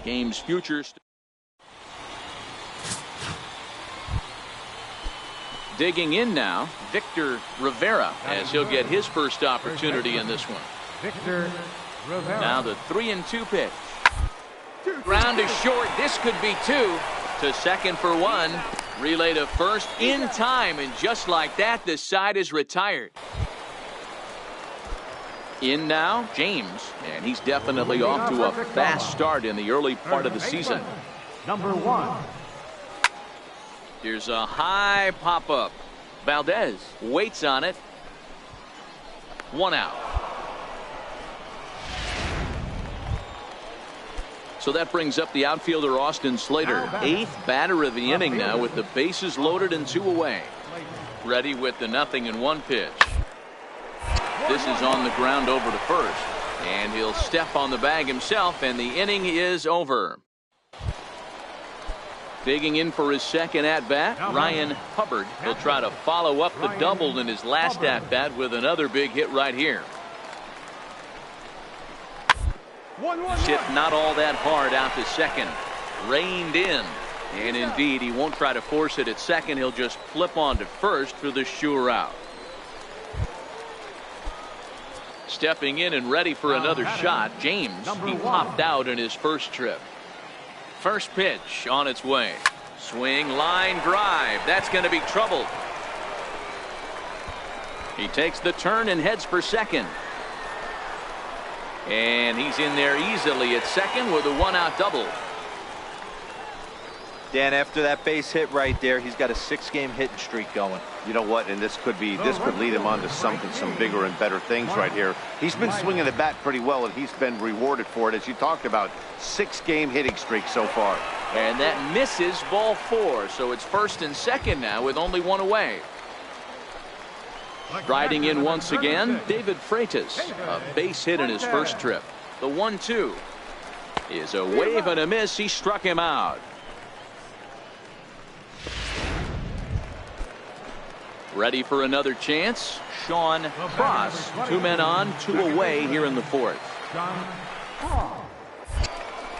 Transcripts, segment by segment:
game's future. Digging in now, Victor Rivera, as he'll get his first opportunity in this one. Victor Rivera. Now the 3-2 pitch. Ground is short. This could be two. To second for one. Relay to first in time, and just like that, the side is retired. In now, James, and he's definitely off to a fast start in the early part of the season. Number 1. Here's a high pop-up. Valdez waits on it. 1 out. So that brings up the outfielder Austin Slater, 8th batter of the inning now with the bases loaded and 2 away. Ready with the 0-1 pitch. This is on the ground over to first, and he'll step on the bag himself, and the inning is over. Digging in for his second at-bat, Ryan Hubbard. He'll try to follow up the double in his last at-bat with another big hit right here. Hit not all that hard out to second. Reined in. And indeed, he won't try to force it at second. He'll just flip on to first for the sure out. Stepping in and ready for another shot, James. He popped out in his first trip. First pitch on its way. Swing, line drive. That's going to be trouble. He takes the turn and heads for second. And he's in there easily at second with a 1-out double. Dan, after that base hit right there, he's got a 6-game hitting streak going. You know what? And this could lead him on to some bigger and better things right here. He's been swinging the bat pretty well, and he's been rewarded for it, as you talked about. 6-game hitting streak so far. And that misses, ball 4. So it's first and second now with only 1 away. Striding in once again, David Freitas, a base hit in his first trip. The 1-2 is a wave and a miss. He struck him out. Ready for another chance. Sean Cross, 2 men on, 2 away here in the 4th.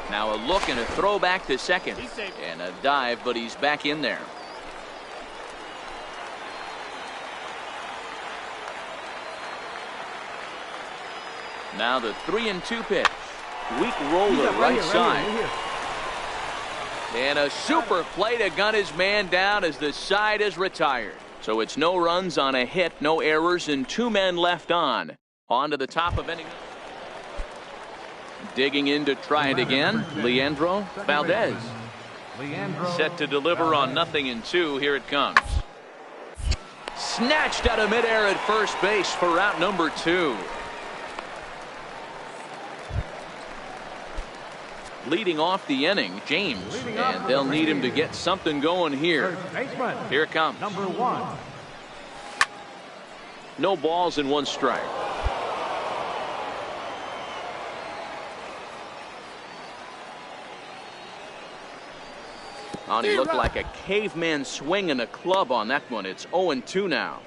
Now a look and a throw back to second, and a dive, but he's back in there. Now the 3-2 pitch. Weak roller right side. And a super play to gun his man down as the side is retired. So it's no runs on a hit, no errors, and 2 men left on. On to the top of inning. Digging in to try it again, Leandro Valdez. Set to deliver on 0-2. Here it comes. Snatched out of midair at first base for out number 2. Leading off the inning, James, and they'll need him to get something going here. Here it comes. Number 1. No balls and 1 strike. He looked like a caveman swinging a club on that one. It's 0-2 now.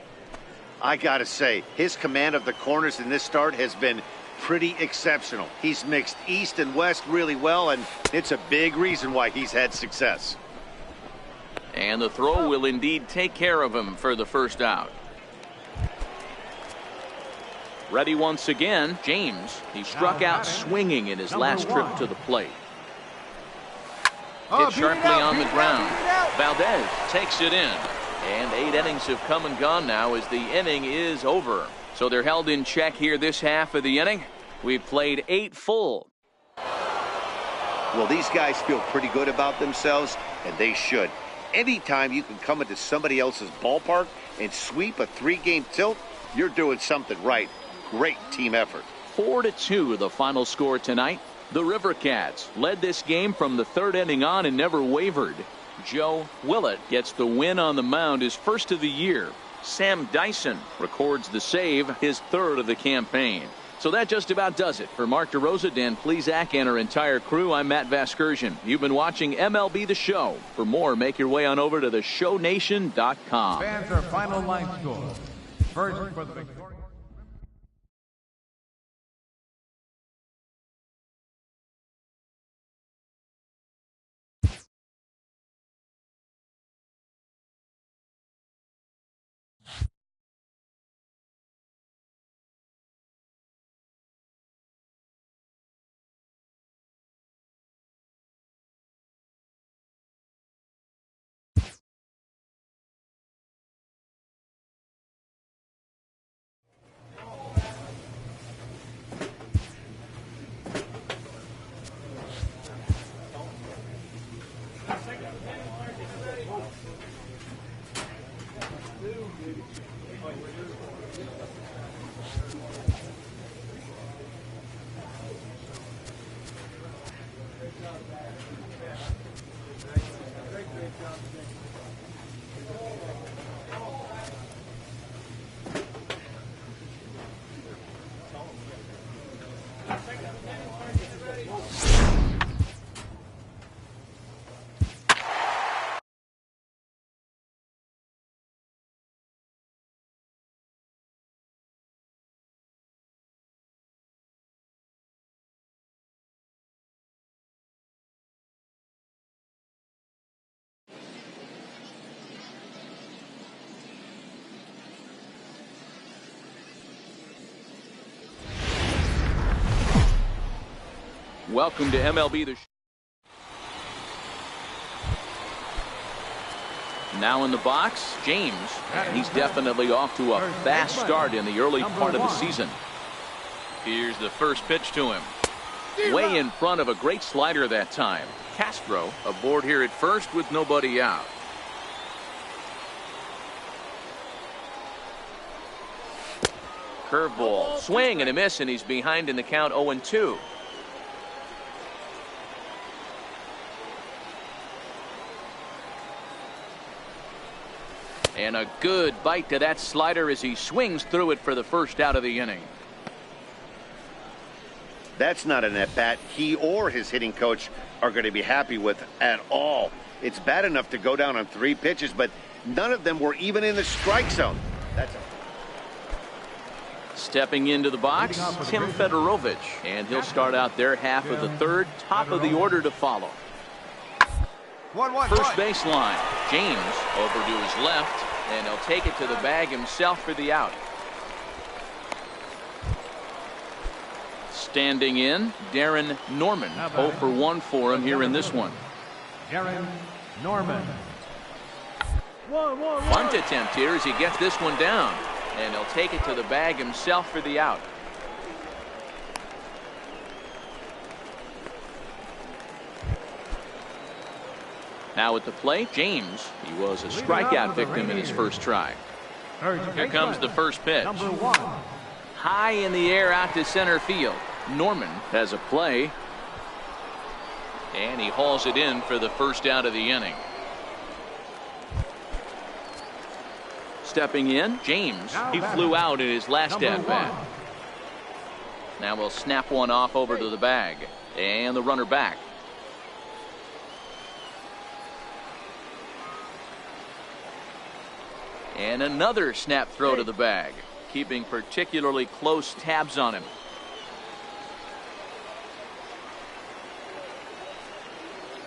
I gotta say, his command of the corners in this start has been pretty exceptional. He's mixed east and west really well, and it's a big reason why he's had success. And the throw will indeed take care of him for the first out. Ready once again, James. He struck out swinging in his last trip to the plate. Hit sharply on the ground. Valdez takes it in. And 8 innings have come and gone now as the inning is over. So they're held in check here this half of the inning. We've played 8 full. Well, these guys feel pretty good about themselves, and they should. Anytime you can come into somebody else's ballpark and sweep a 3-game tilt, you're doing something right. Great team effort. 4-2 the final score tonight. The River Cats led this game from the 3rd inning on and never wavered. Joe Willett gets the win on the mound, his first of the year. Sam Dyson records the save, his 3rd of the campaign. So that just about does it. For Mark DeRosa, Dan Plesac, and our entire crew, I'm Matt Vasgersian. You've been watching MLB The Show. For more, make your way on over to theshownation.com. Fans, our final line score. First for the victory. Welcome to MLB. Now in the box, James. And he's definitely off to a fast start in the early part of the season. Here's the first pitch to him. Way in front of a great slider that time. Castro aboard here at first with nobody out. Curveball, swing and a miss, and he's behind in the count 0-2. And a good bite to that slider as he swings through it for the first out of the inning. That's not an at-bat he or his hitting coach are going to be happy with at all. It's bad enough to go down on 3 pitches, but none of them were even in the strike zone. Stepping into the box, Tim Fedorovich, and he'll start out their half of the third, top of the order to follow. First baseline, James over to his left, and he'll take it to the bag himself for the out. Standing in, Darren Norman. 0 for 1 for him here in this one. Darren Norman. Bunt attempt here as he gets this one down, and he'll take it to the bag himself for the out. Now at the plate, James. He was a strikeout victim in his first try. Here comes the first pitch. High in the air out to center field. Norman has a play, and he hauls it in for the first out of the inning. Stepping in, James. He flew out in his last at bat. Now we'll snap one off over to the bag, and the runner back. And another snap throw to the bag, keeping particularly close tabs on him.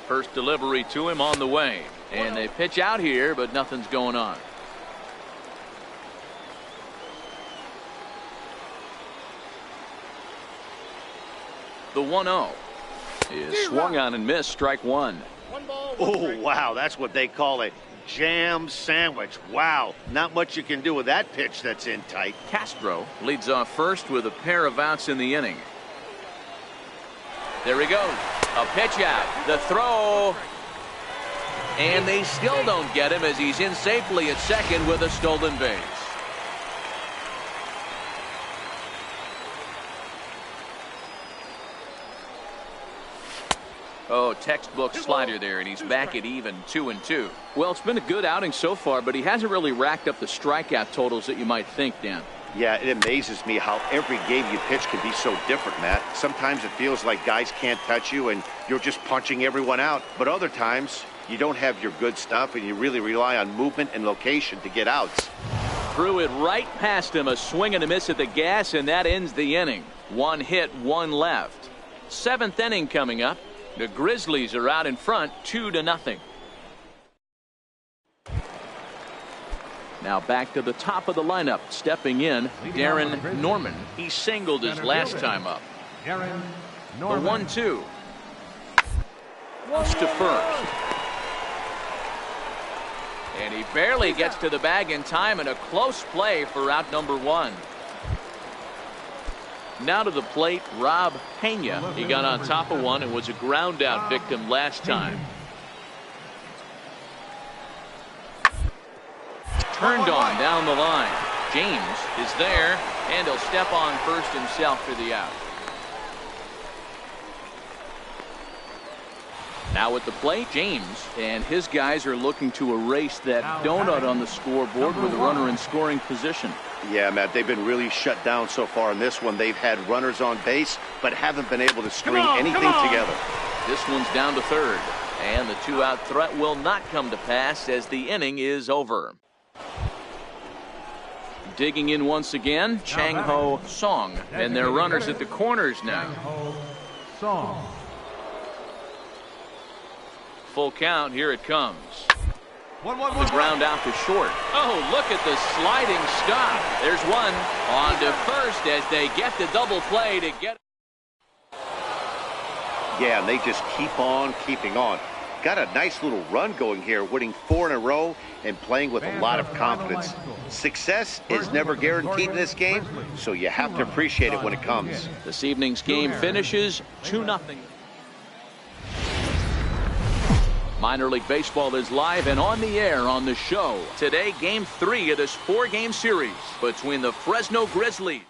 First delivery to him on the way, and they pitch out here, but nothing's going on. The 1-0 is swung on and missed, strike one. Oh, wow, that's what they call a jam sandwich. Wow, not much you can do with that pitch that's in tight. Castro leads off first with a pair of outs in the inning. There he goes. A pitch out. The throw. And they still don't get him as he's in safely at second with a stolen base. Oh, textbook slider there, and he's back at even 2-2. Well, it's been a good outing so far, but he hasn't really racked up the strikeout totals that you might think, Dan. Yeah, it amazes me how every game you pitch can be so different, Matt. Sometimes it feels like guys can't touch you and you're just punching everyone out. But other times, you don't have your good stuff and you really rely on movement and location to get outs. Threw it right past him, a swing and a miss at the gas, and that ends the inning. 1 hit, 1 left. 7th inning coming up. The Grizzlies are out in front, 2-0. Now back to the top of the lineup. Stepping in, Darren Norman. He singled his last time up. Darren The Norman. 1-2. To first. And he barely gets to the bag in time, and a close play for out number 1. Now to the plate, Rob Pena. He got on top of one and was a ground out victim last time. Turned on down the line. James is there, and he'll step on first himself for the out. Now at the plate, James and his guys are looking to erase that donut on the scoreboard with a runner in scoring position. Yeah, Matt, they've been really shut down so far in this one. They've had runners on base, but haven't been able to string anything together. This one's down to third, and the two-out threat will not come to pass as the inning is over. Digging in once again, Chang-Ho Song, and their runners at the corners now. Song. Full count, here it comes. One, The ground out to short. Oh, look at the sliding stop. There's one on to first as they get the double play to get. Yeah, and they just keep on keeping on. Got a nice little run going here, winning 4 in a row and playing with a lot of confidence. Success is never guaranteed in this game, so you have to appreciate it when it comes. This evening's game finishes 2-0. Minor League Baseball is live and on the air on the show. Today, Game 3 of this 4-game series between the Fresno Grizzlies.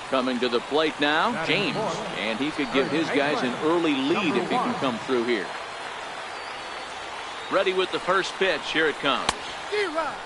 Coming to the plate now, James. And he could give his guys an early lead if he can come through here. Ready with the first pitch. Here it comes.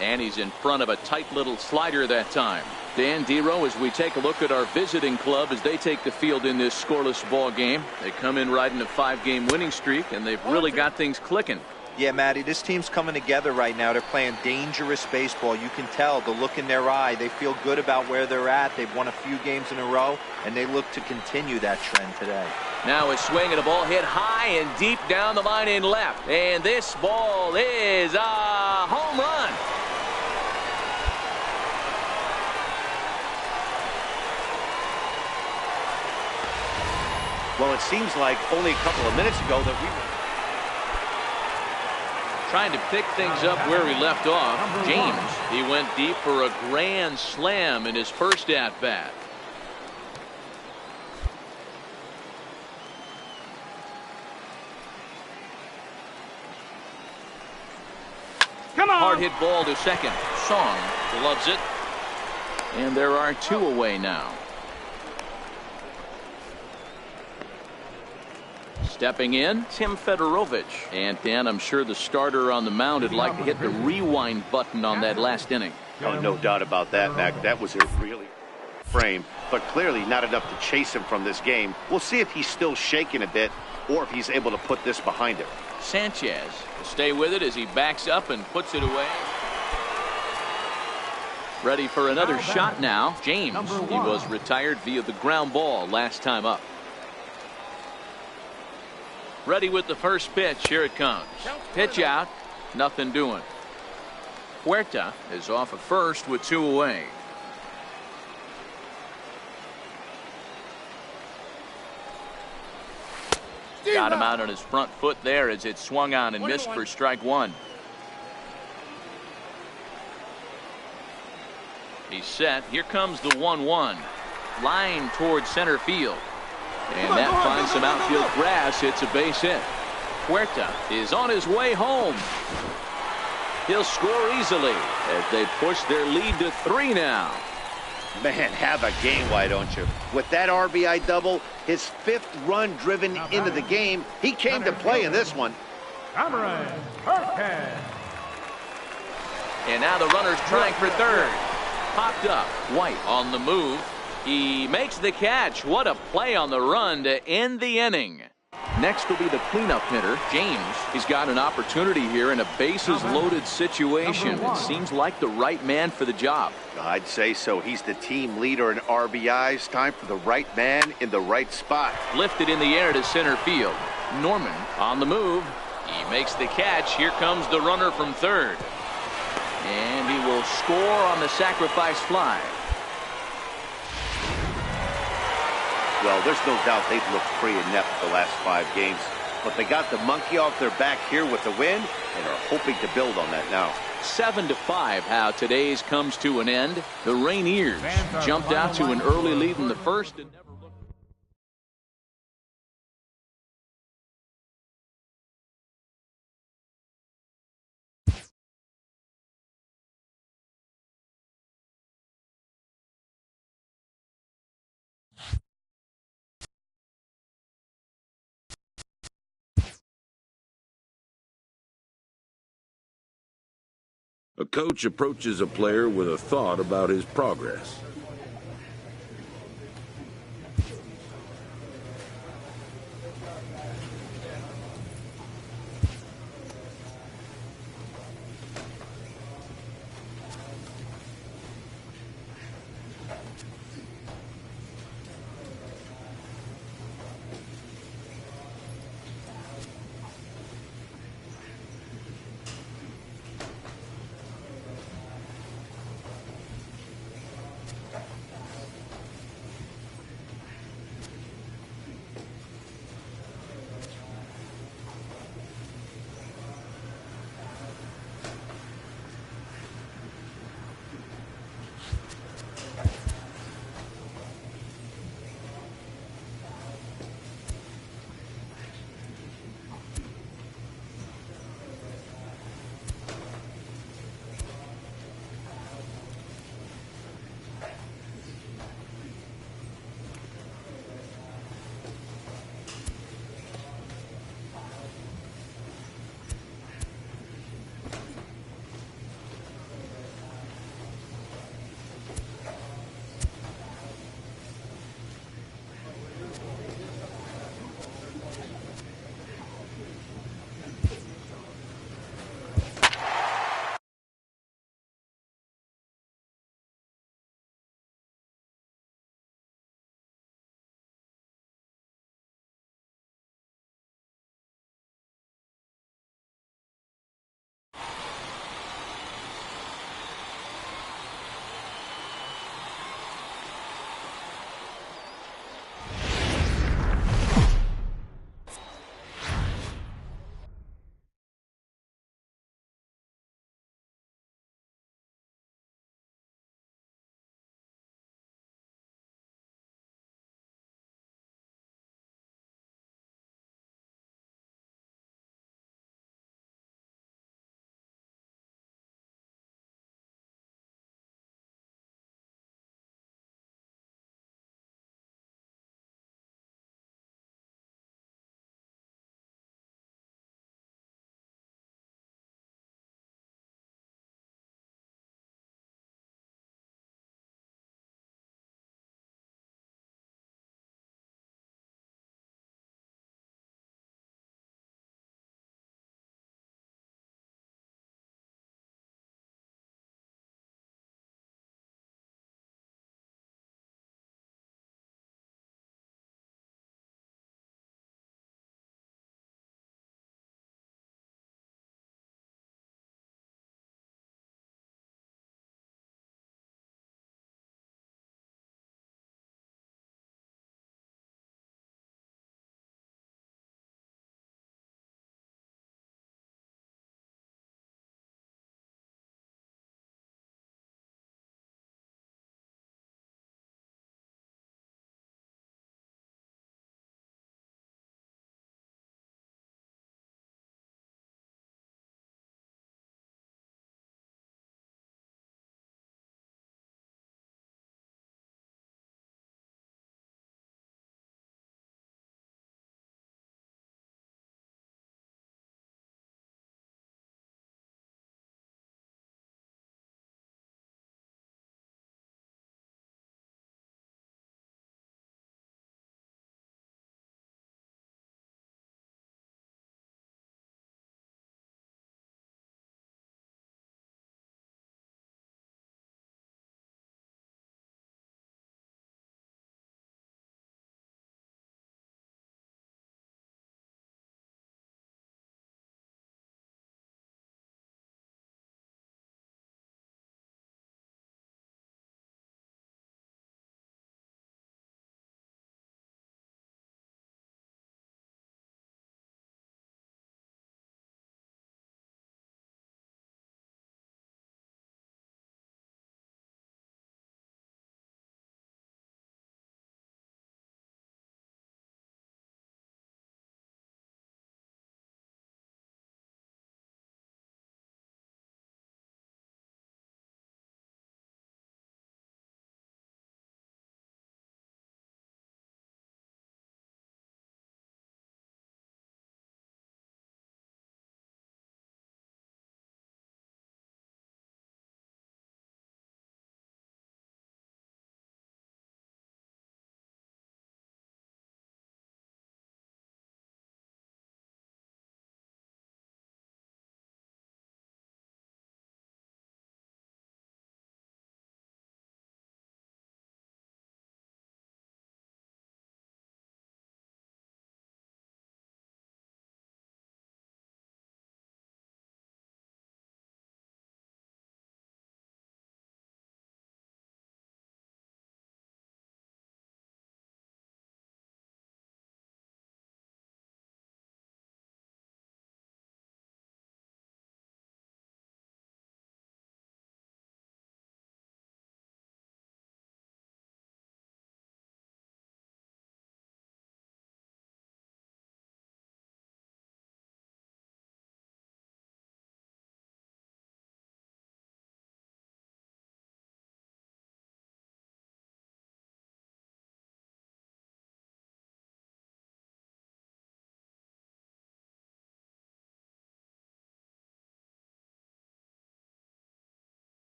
And he's in front of a tight little slider that time. Dan Dero, as we take a look at our visiting club as they take the field in this scoreless ball game. They come in riding a 5-game winning streak, and they've really got things clicking. Yeah, Matty, this team's coming together right now. They're playing dangerous baseball. You can tell the look in their eye. They feel good about where they're at. They've won a few games in a row, and they look to continue that trend today. Now a swing and a ball hit high and deep down the line in left. And this ball is a home run. Well, it seems like only a couple of minutes ago that we were trying to pick things up where we left off. James, he went deep for a grand slam in his first at-bat. Hard hit ball to second. Song loves it. And there are 2 away now. Stepping in, Tim Fedorovich. And Dan, I'm sure the starter on the mound would like to hit the rewind button on that last inning. Oh, no doubt about that, Mac. That was a really frame, but clearly not enough to chase him from this game. We'll see if he's still shaking a bit or if he's able to put this behind him. Sanchez will stay with it as he backs up and puts it away. Ready for another shot now. James, he was retired via the ground ball last time up. Ready with the first pitch. Here it comes. Pitch out. Nothing doing. Huerta is off at first with 2 away. Got him out on his front foot there as it swung on and missed for strike 1. He's set. Here comes the 1-1. Line towards center field. And that finds some outfield grass. It's a base hit. Huerta is on his way home. He'll score easily as they push their lead to 3 now. Man, have a game, why don't you? With that RBI double, his 5th run driven into the game, he came to play in this one. Cameron Hurricane. And now the runner's trying for third. Popped up. White on the move. He makes the catch. What a play on the run to end the inning. Next will be the cleanup hitter, James. He's got an opportunity here in a bases-loaded situation. It seems like the right man for the job. I'd say so. He's the team leader in RBIs. Time for the right man in the right spot. Lifted in the air to center field. Norman on the move. He makes the catch. Here comes the runner from third. And he will score on the sacrifice fly. Well, there's no doubt they've looked pretty inept the last 5 games. But they got the monkey off their back here with the win and are hoping to build on that now. 7-5 how today's comes to an end. The Rainiers jumped out to an early lead in the first and never A coach approaches a player with a thought about his progress.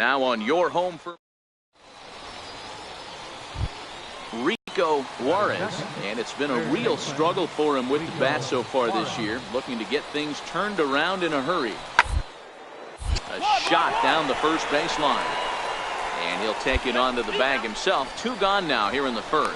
Now on your home for Juarez, and it's been a real struggle for him with the bat so far this year, looking to get things turned around in a hurry. A shot down the first baseline, and he'll take it onto the bag himself. 2 gone now here in the first.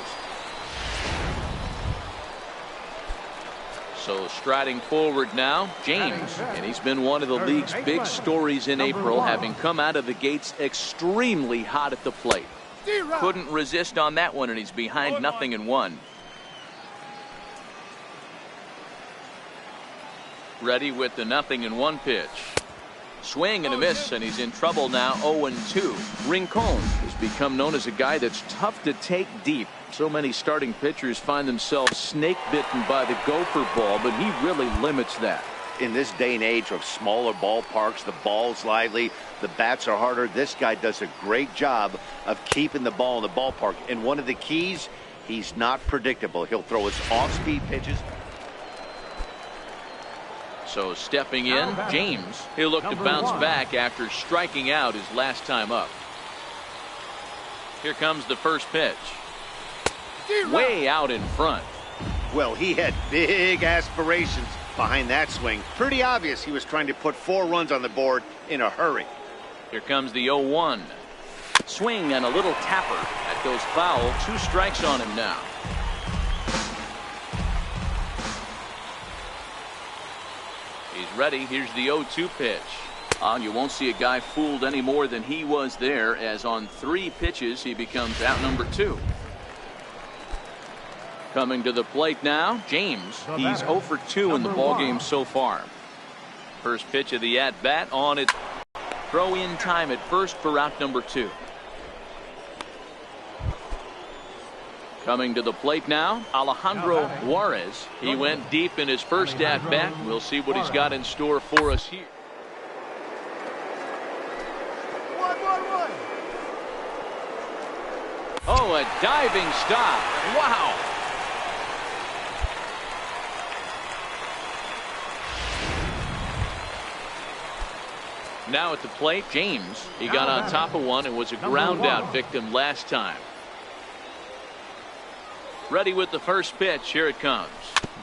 So striding forward now, James, and he's been one of the league's big stories in April, having come out of the gates extremely hot at the plate. Couldn't resist on that one, and he's behind 0-1. Ready with the 0-1 pitch. Swing and a miss, and he's in trouble now. 0-2. Rincon has become known as a guy that's tough to take deep. So many starting pitchers find themselves snake bitten by the gopher ball, but he really limits that. In this day and age of smaller ballparks, the ball's lively, the bats are harder. This guy does a great job of keeping the ball in the ballpark. And one of the keys, he's not predictable. He'll throw his off-speed pitches. So stepping in, James. He'll look to bounce back after striking out his last time up. Here comes the first pitch. Way out in front. Well, he had big aspirations behind that swing. Pretty obvious he was trying to put 4 runs on the board in a hurry. Here comes the 0-1. Swing and a little tapper. That goes foul. 2 strikes on him now. He's ready. Here's the 0-2 pitch. You won't see a guy fooled any more than he was there, as on 3 pitches he becomes outnumbered 2. Coming to the plate now, James. He's 0 for 2 in the ballgame so far. First pitch of the at-bat on it. Throw in time at first for out number 2. Coming to the plate now, Alejandro Juarez. He went deep in his first at-bat. We'll see what he's got in store for us here. Oh, a diving stop. Wow. Now at the plate, James. He got on top of one and was a ground out victim last time. Ready with the first pitch. Here it comes.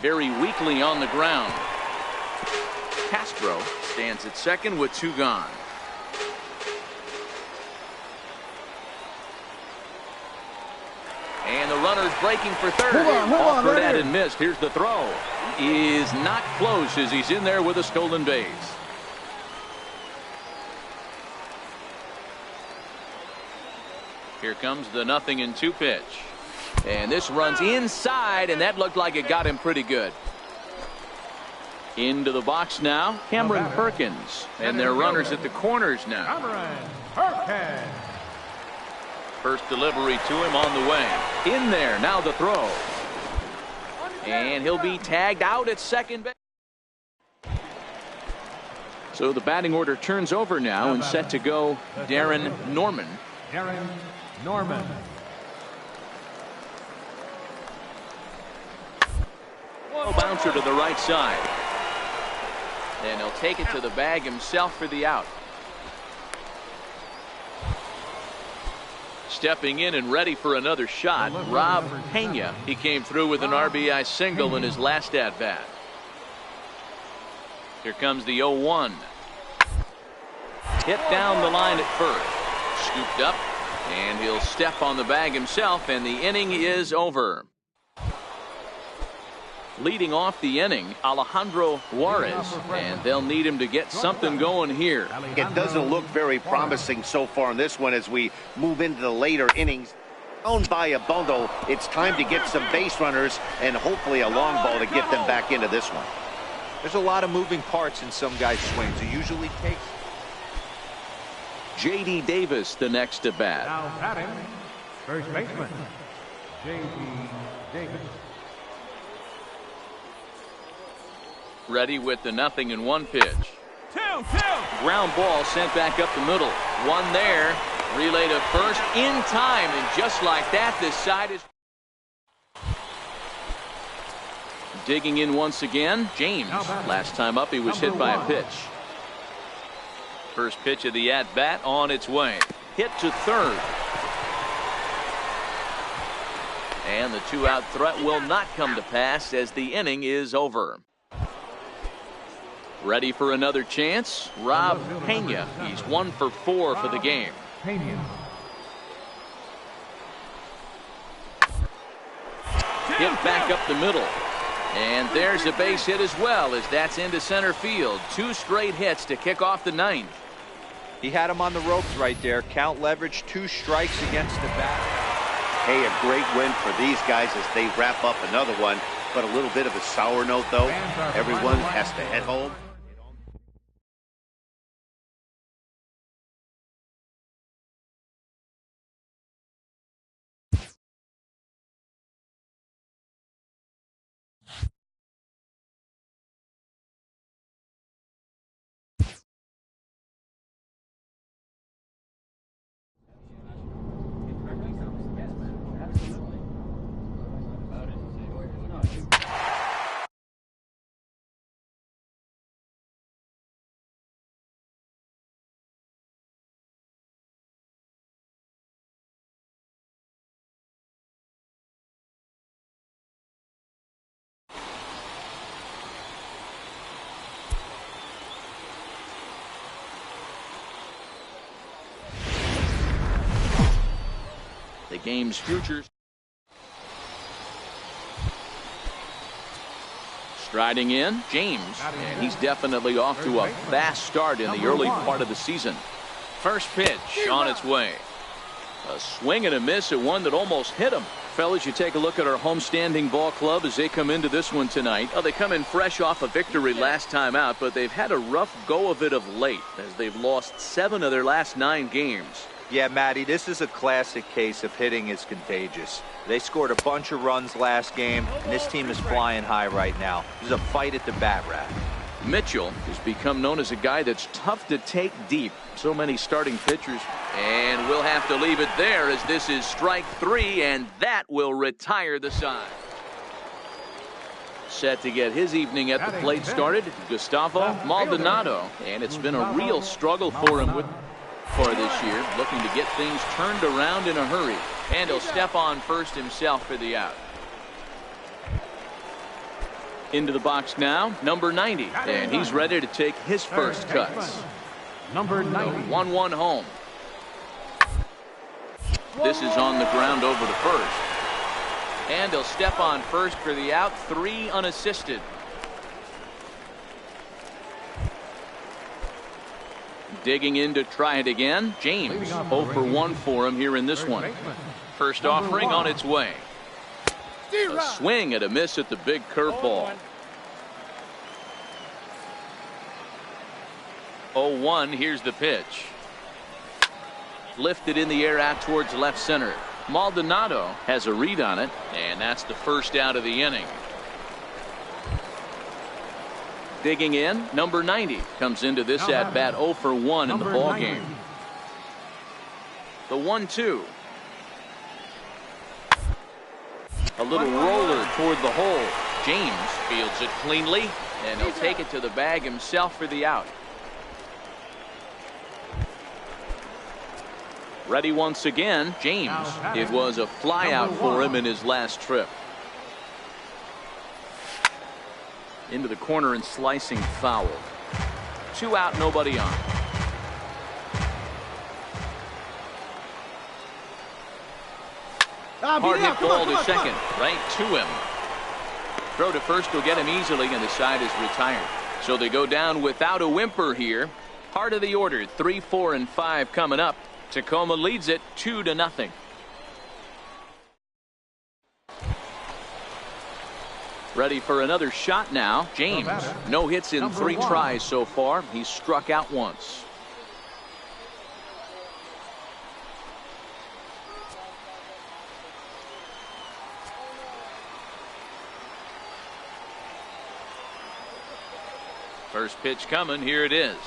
Very weakly on the ground. Castro stands at second with 2 gone. And the runner's breaking for third. Offered at and missed. Here's the throw. Is not close as he's in there with a stolen base. Here comes the 0-2 pitch. And this runs inside, and that looked like it got him pretty good. Into the box now, Cameron Perkins. And their runners at the corners now. Cameron Perkins. First delivery to him on the way. In there, now the throw. And he'll be tagged out at second base. So the batting order turns over now, and set to go Darren Norman. Darren Norman. Bouncer to the right side. And he'll take it to the bag himself for the out. Stepping in and ready for another shot, Rob Pena. He came through with an RBI single in his last at-bat. Here comes the 0-1. Hit down the line at first. Scooped up, and he'll step on the bag himself, and the inning is over. Leading off the inning, Alejandro Juarez, and they'll need him to get something going here. It doesn't look very promising so far in this one as we move into the later innings. Owned by a bundle, it's time to get some base runners and hopefully a long ball to get them back into this one. There's a lot of moving parts in some guys' swings. It usually takes. J.D. Davis, the next to bat. Now batting, first baseman, J.D. Davis. Ready with the 0-1 pitch. 2-2. Ground ball sent back up the middle. One there. Relay to first in time, and just like that, this side is digging in once again. James. Last time up, he was hit by a pitch. First pitch of the at-bat on its way. Hit to third. And the two-out threat will not come to pass as the inning is over. Ready for another chance? Rob Pena. He's 1 for 4 for the game. Hit back up the middle. And there's a base hit as well, as that's into center field. 2 straight hits to kick off the ninth. He had him on the ropes right there. Count leverage, 2 strikes against the bat. Hey, a great win for these guys as they wrap up another one. But a little bit of a sour note, though. Everyone has to head home. The game's futures. Striding in, James, and he's definitely off to a fast start in the early part of the season. First pitch on its way. A swing and a miss at one that almost hit him. Fellas, you take a look at our homestanding ball club as they come into this one tonight. They come in fresh off a victory last time out, but they've had a rough go of it of late as they've lost 7 of their last 9 games. Yeah, Matty, this is a classic case of hitting is contagious. They scored a bunch of runs last game, and this team is flying high right now. There's a fight at the bat rack. Mitchell has become known as a guy that's tough to take deep. So many starting pitchers. And we'll have to leave it there as this is strike 3, and that will retire the side. Set to get his evening at the plate started, Gustavo Maldonado. And it's been a real struggle for him for this year, looking to get things turned around in a hurry. And he'll step on first himself for the out. Into the box now, number 90, and he's ready to take his first cuts. Number 90. 1-1 home. This is on the ground over to first. And he'll step on first for the out, 3 unassisted. Digging in to try it again, James. 0 for 1 for him here in this one. First offering on its way. A swing and a miss at the big curveball. 0-1, here's the pitch. Lifted in the air out towards left center. Maldonado has a read on it, and that's the first out of the inning. Digging in, number 90 comes into this at bat 0 for 1 in the ball game. The 1-2. A little roller toward the hole. James fields it cleanly, and he'll take it to the bag himself for the out. Ready once again, James. It was a fly out for him in his last trip. Into the corner and slicing foul. 2 out, nobody on. Hard hit ball to second, right to him. Throw to first will get him easily, and the side is retired. So they go down without a whimper here. Part of the order, 3, 4, and 5 coming up. Tacoma leads it 2-0. Ready for another shot now. James, no hits in 3 tries so far. He's struck out once. First pitch coming. Here it is.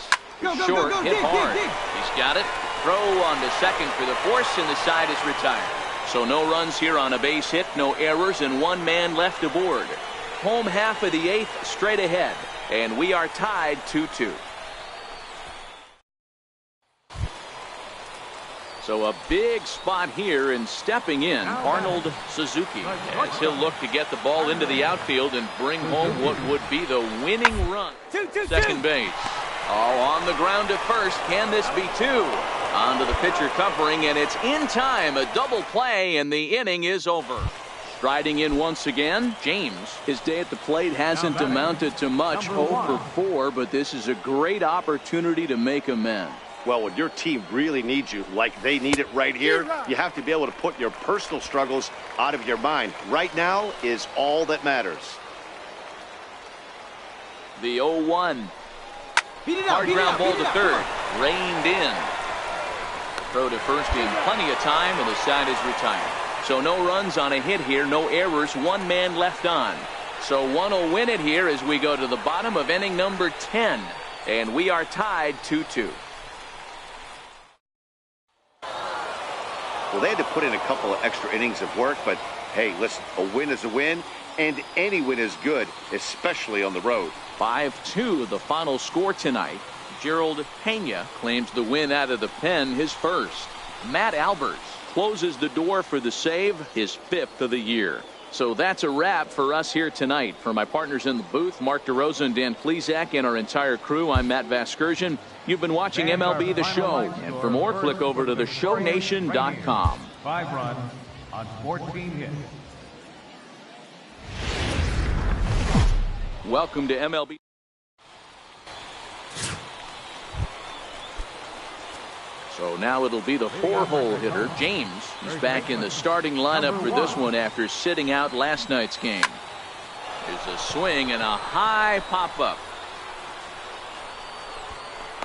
Short, hit hard. He's got it. Throw on to second for the force, and the side is retired. So no runs here on a base hit, no errors, and 1 man left aboard. Home half of the 8th straight ahead, and we are tied 2-2. So a big spot here, and stepping in, Arnold Suzuki, as he'll look to get the ball into the outfield and bring home what would be the winning run. Second base. Oh, on the ground to first. Can this be two? Onto the pitcher covering, and it's in time. A double play, and the inning is over. Striding in once again, James. His day at the plate hasn't amounted to much, 0 for 4, but this is a great opportunity to make amends. Well, when your team really needs you, like they need it right here, you have to be able to put your personal struggles out of your mind. Right now is all that matters. The 0-1. Hard ground ball to third. Reined in. Throw to first in plenty of time, and the side is retired. So no runs on a hit here, no errors, one man left on. So one will win it here as we go to the bottom of inning number 10. And we are tied 2-2. Well, they had to put in a couple of extra innings of work, but hey, listen, a win is a win, and any win is good, especially on the road. 5-2 the final score tonight. Gerald Pena claims the win out of the pen, his first. Matt Alberts closes the door for the save, his 5th of the year. So that's a wrap for us here tonight. For my partners in the booth, Mark DeRosa and Dan Plesac, and our entire crew, I'm Matt Vasgersian. You've been watching MLB The Show, and for more, click over to theshownation.com. 5 runs on 14 hits. Welcome to MLB. So now it'll be the 4-hole hitter, James. He's back in the starting lineup for this one after sitting out last night's game. There's a swing and a high pop-up.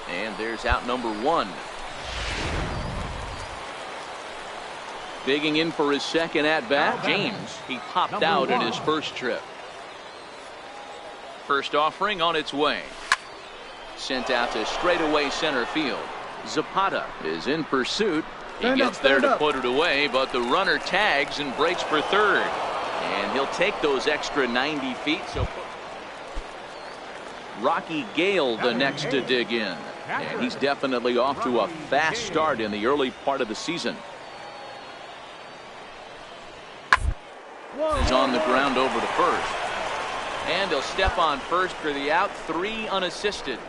And there's out number 1. Digging in for his second at-bat, James. He popped out in his first trip. First offering on its way. Sent out to straightaway center field. Zapata is in pursuit. He gets there to put it away, but the runner tags and breaks for third. And he'll take those extra 90 feet. So Rocky Gale the next to dig in. And he's definitely off to a fast start in the early part of the season. Is on the ground over to first. And he'll step on first for the out, 3 unassisted.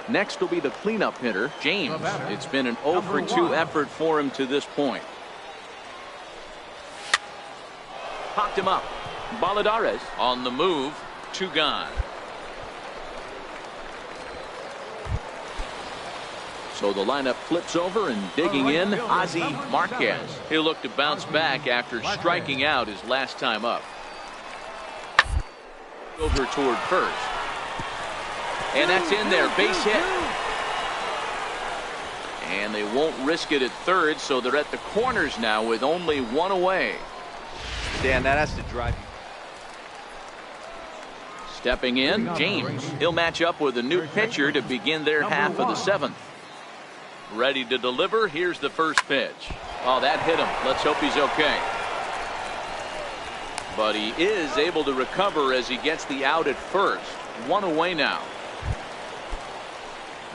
Next will be the cleanup hitter, James. It's been an 0 for 2 effort for him to this point. Popped him up. Baladares on the move. 2 gone. So the lineup flips over, and digging in, Ozzie Marquez. He'll look to bounce back after striking out his last time up. Over toward first. And that's in there, base hit. And they won't risk it at third, so they're at the corners now with only 1 away. Dan, that has to drive you. Stepping in, James. He'll match up with a new pitcher to begin their half of the 7th. Ready to deliver. Here's the first pitch. Oh, that hit him. Let's hope he's okay. But he is able to recover as he gets the out at first. 1 away now.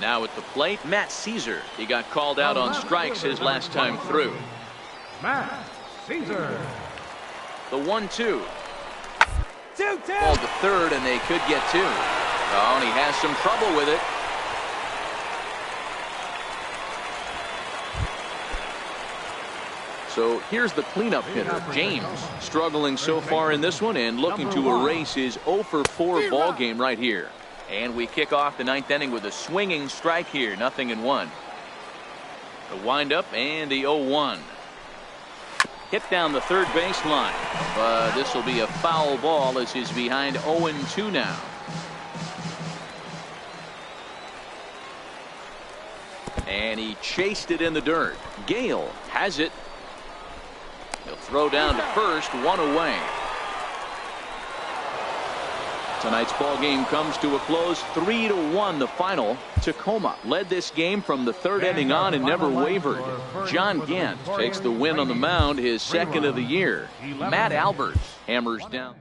Now at the plate, Matt Caesar. He got called out on strikes his last time through. Matt Caesar. The 1-2. Ball to third, and they could get 2. Oh, and he has some trouble with it. So here's the cleanup hitter, James, struggling so far in this one and looking to erase his 0 for 4 ball game right here. And we kick off the 9th inning with a swinging strike here, 0-1. The windup and the 0-1. Hit down the third baseline, but this will be a foul ball as he's behind 0-2 now. And he chased it in the dirt. Gale has it. He'll throw down to first, 1 away. Tonight's ball game comes to a close, 3-1 the final. Tacoma led this game from the 3rd inning on and never wavered. John Gant takes the win on the mound, his 2nd of the year. Matt Alberts hammers down.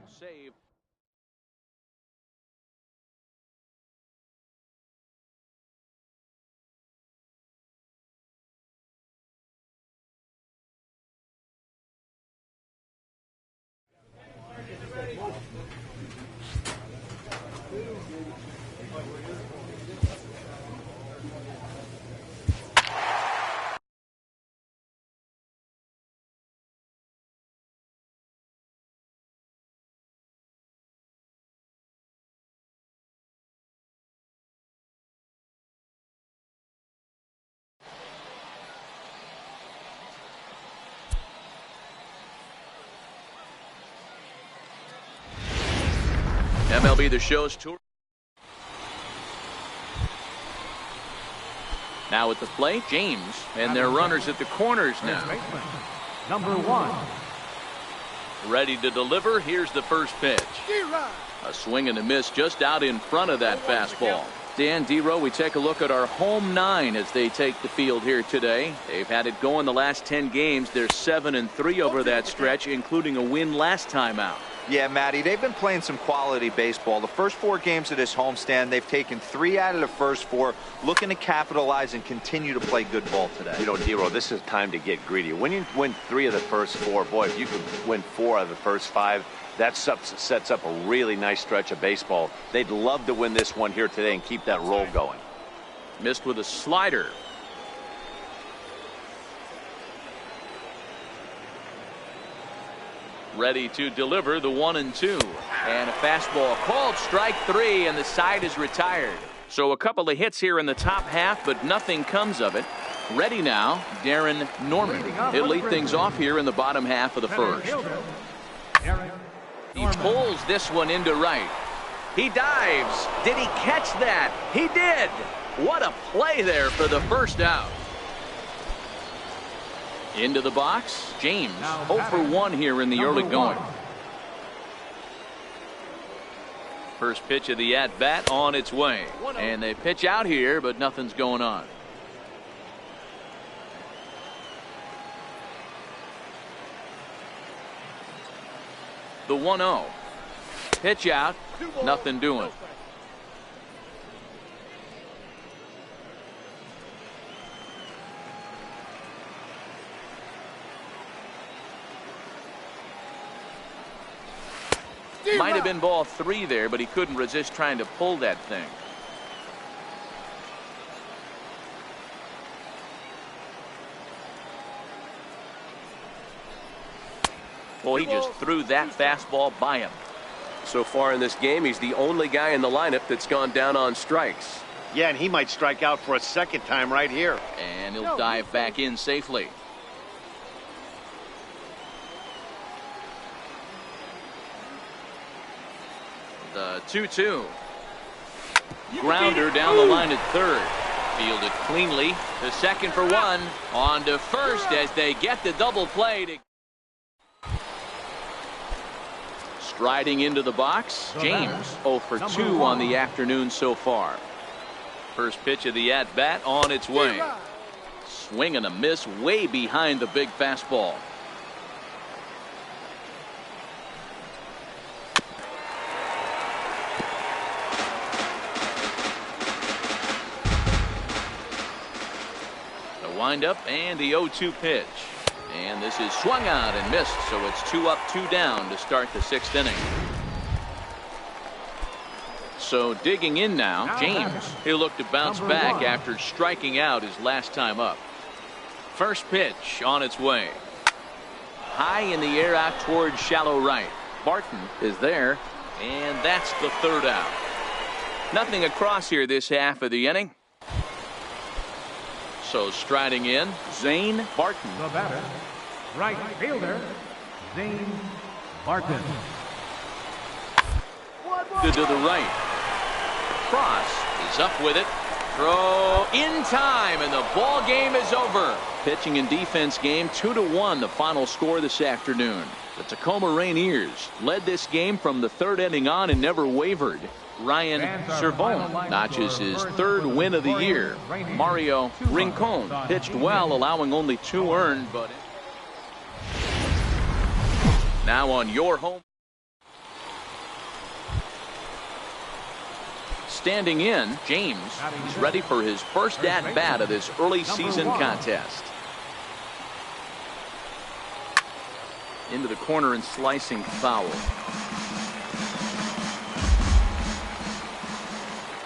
MLB The Show's tour. Now at the plate, James, and their runners at the corners now. Number 1. Ready to deliver. Here's the first pitch. A swing and a miss just out in front of that fastball. Dan Dero, we take a look at our home 9 as they take the field here today. They've had it going the last 10 games. They're 7-3 over that stretch, including a win last time out. Yeah, Matty, they've been playing some quality baseball. The first 4 games of this homestand, they've taken 3 out of the first 4, looking to capitalize and continue to play good ball today. You know, Dero, this is time to get greedy. When you win 3 of the first 4, boy, if you could win 4 out of the first 5, that sets up a really nice stretch of baseball. They'd love to win this one here today and keep that roll going. Missed with a slider. Ready to deliver the 1-2. And a fastball called strike 3, and the side is retired. So a couple of hits here in the top half, but nothing comes of it. Ready now, Darren Norman. He'll lead things off here in the bottom half of the first. He pulls this one into right. He dives. Did he catch that? He did. What a play there for the first out. Into the box, James, 0 for 1 here in the early going. First pitch of the at-bat on its way. And they pitch out here, but nothing's going on. The 1-0. Pitch out, nothing doing. Might have been ball 3 there, but he couldn't resist trying to pull that thing. Well, he just threw that fastball by him. So far in this game, he's the only guy in the lineup that's gone down on strikes. Yeah, and he might strike out for a second time right here. And he'll dive back in safely. The 2-2. Grounder down the line at third. Fielded cleanly. The second for 1. On to first as they get the double play. Striding into the box, James 0 for 2 on the afternoon so far. First pitch of the at-bat on its way. Swing and a miss way behind the big fastball. Windup and the 0-2 pitch. And this is swung out and missed, so it's 2 up, 2 down to start the 6th inning. So digging in now, James. He'll look to bounce back after striking out his last time up. First pitch on its way. High in the air out towards shallow right. Barton is there, and that's the 3rd out. Nothing across here this half of the inning. So striding in, Zane Barton. The batter, right fielder, Zane Barton. To the right. Cross is up with it. Throw in time, and the ball game is over. Pitching and defense game 2-1, the final score this afternoon. The Tacoma Rainiers led this game from the 3rd inning on and never wavered. Ryan Servone notches his 3rd win of the year. Mario Rincon pitched well, allowing only 2 earned, but now on your home. Standing in, James. He's ready for his first at-bat of this early season contest. Into the corner and slicing foul.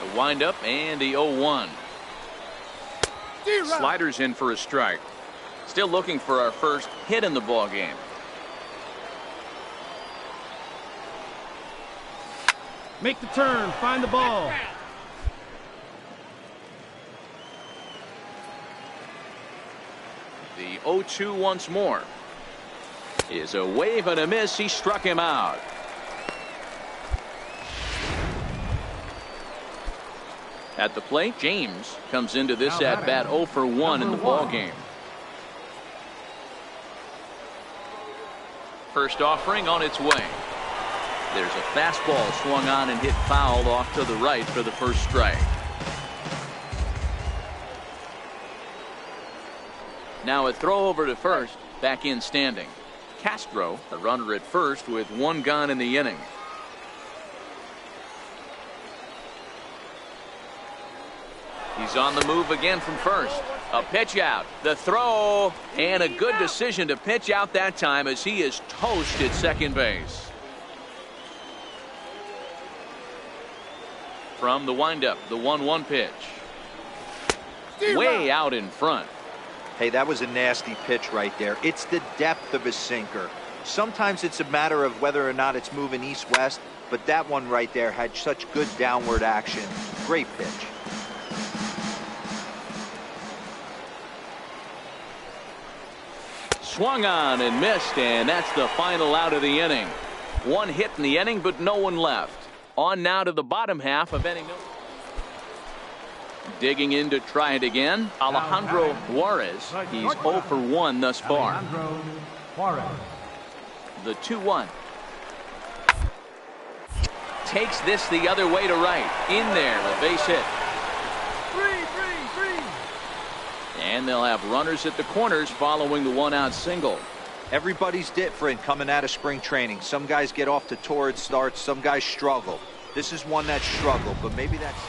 The windup and the 0-1. Sliders in for a strike. Still looking for our first hit in the ball game. Make the turn, find the ball. The 0-2 once more. Is a wave and a miss. He struck him out. At the plate, James comes into this at bat 0 for 1 in the ball game. First offering on its way. There's a fastball swung on and hit foul off to the right for the first strike. Now a throw over to first. Back in standing. Castro, the runner at first with 1 gone in the inning. He's on the move again from first. A pitch out. The throw. And a good decision to pitch out that time as he is toast at second base. From the windup, the 1-1 pitch. Way out in front. Hey, that was a nasty pitch right there. It's the depth of his sinker. Sometimes it's a matter of whether or not it's moving east-west, but that one right there had such good downward action. Great pitch. Swung on and missed, and that's the final out of the inning. 1 hit in the inning, but no one left. On now to the bottom half of inning. Digging in to try it again, Alejandro Juarez. He's 0 for 1 thus far. The 2-1. Takes this the other way to right. In there, a base hit. And they'll have runners at the corners following the 1-out single. Everybody's different coming out of spring training. Some guys get off to torrid starts. Some guys struggle. This is one that struggled, but maybe that's...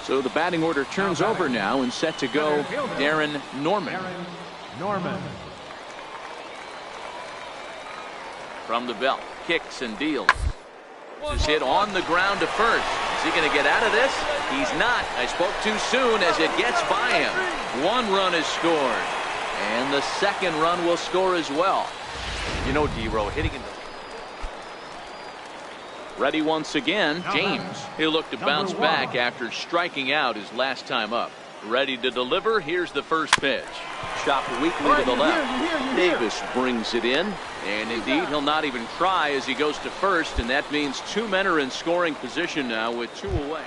So the batting order turns over now and set to go Darren Norman. From the belt, kicks and deals. This hit on the ground to first. Is he going to get out of this? He's not. I spoke too soon as it gets by him. 1 run is scored. And the second run will score as well. You know, D-Row, hitting in the... Ready once again, James. He'll look to bounce back after striking out his last time up. Ready to deliver. Here's the first pitch. Chopped weakly to the left. Davis brings it in. And indeed, he'll not even try as he goes to first. And that means 2 men are in scoring position now with 2 away.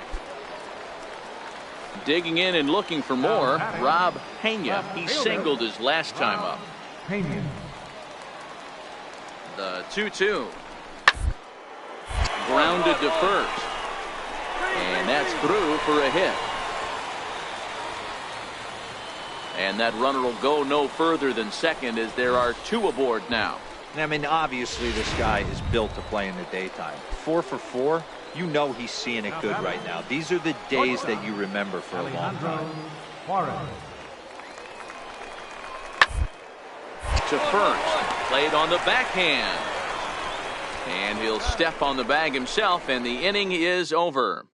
Digging in and looking for more, Rob Pena. He singled his last time up. The 2-2. Grounded to first. And that's through for a hit. And that runner will go no further than second as there are 2 aboard now. I mean, obviously this guy is built to play in the daytime. 4 for 4. You know he's seeing it good right now. These are the days that you remember for a long time. To first. Played on the backhand. And he'll step on the bag himself, and the inning is over.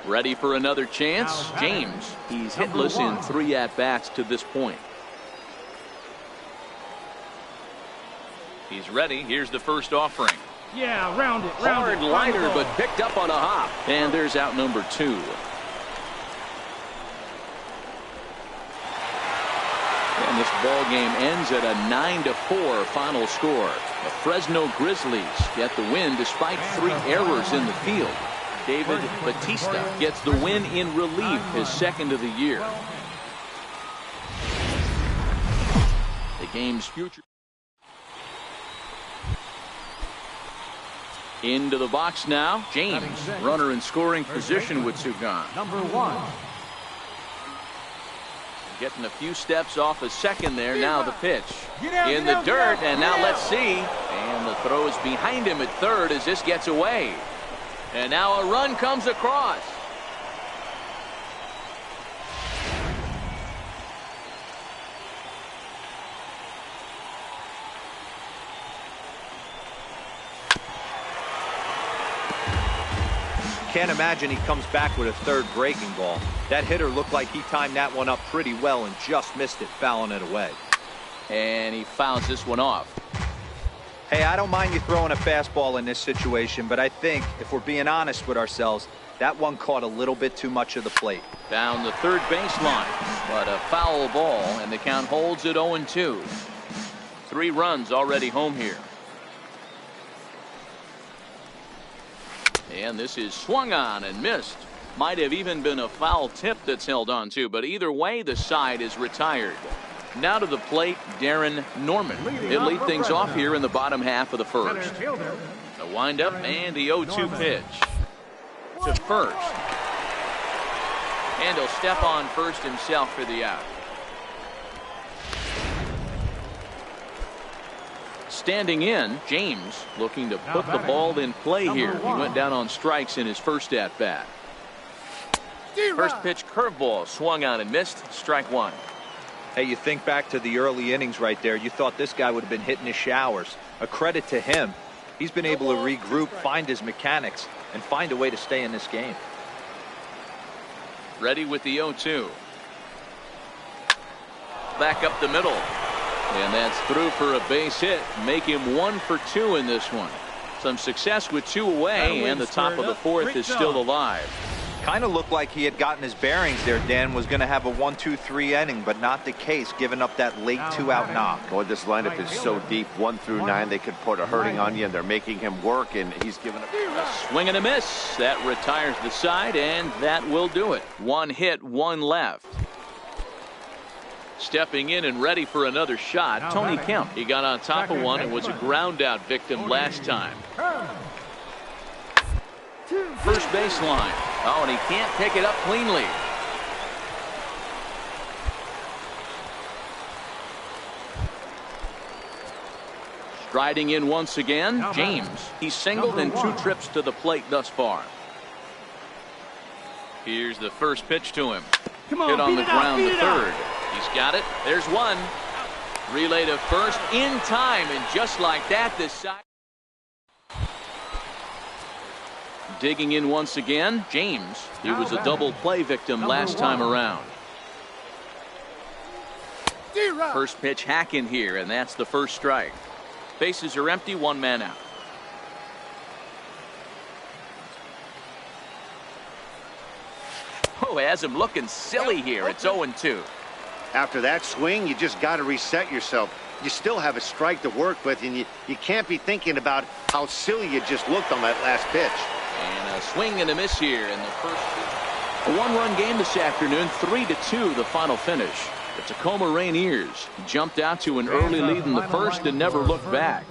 Ready for another chance? James. He's hitless in 3 at-bats to this point. He's ready. Here's the first offering. Yeah, round it. Hard liner, but picked up on a hop. And there's out number 2. And this ball game ends at a 9-4 final score. The Fresno Grizzlies get the win despite 3 errors in the field. David Batista gets the win in relief, his second of the year. The game's future. Into the box now. James, runner in scoring position with 2 gone. Number 1. Getting a few steps off a second there. Now the pitch. In the dirt, and now let's see. And the throw is behind him at third as this gets away. And now a run comes across. Can't imagine he comes back with a 3rd breaking ball. That hitter looked like he timed that one up pretty well and just missed it, fouling it away. And he fouls this one off. Hey, I don't mind you throwing a fastball in this situation, but I think, if we're being honest with ourselves, that one caught a little bit too much of the plate. Down the third baseline, but a foul ball, and the count holds at 0-2. 3 runs already home here. And this is swung on and missed. Might have even been a foul tip that's held on to, but either way, the side is retired. Now to the plate, Darren Norman. He'll lead things off here in the bottom half of the first. The windup and the 0-2 pitch to first. And he'll step on first himself for the out. Standing in, James looking to put the ball in play here. He went down on strikes in his first at bat. First pitch curveball swung on and missed. Strike one. Hey, you think back to the early innings right there. You thought this guy would have been hitting his showers. A credit to him. He's been able to regroup, find his mechanics, and find a way to stay in this game. Ready with the 0-2. Back up the middle. And that's through for a base hit. Make him 1 for 2 in this one. Some success with 2 away, and the top of the fourth is still alive. Kind of looked like he had gotten his bearings there. Dan was going to have a 1-2-3 inning, but not the case, giving up that late 2-out knock. Boy, this lineup is so deep, 1 through 9. They could put a hurting on you, and they're making him work, and he's giving up. A swing and a miss. That retires the side, and that will do it. 1 hit, 1 left. Stepping in and ready for another shot, Tony Kemp. He got on top of one and was a ground out victim last time. First baseline. Oh, and he can't pick it up cleanly. Striding in once again, James. He's singled in 2 trips to the plate thus far. Here's the first pitch to him. Hit on the ground to third. He's got it. There's one. Relay to first in time, and just like that, this side. Digging in once again, James. He was a double play victim last time around. First pitch hack in here, and that's the first strike. Bases are empty, 1 man out. Oh, has him looking silly here. It's 0-2. After that swing, you just got to reset yourself. You still have a strike to work with, and you can't be thinking about how silly you just looked on that last pitch. And a swing and a miss here in the first. A 1-run game this afternoon, 3-2 the final finish. The Tacoma Rainiers jumped out to an early lead in the first and never looked back.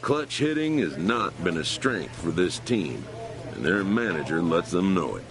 Clutch hitting has not been a strength for this team, and their manager lets them know it.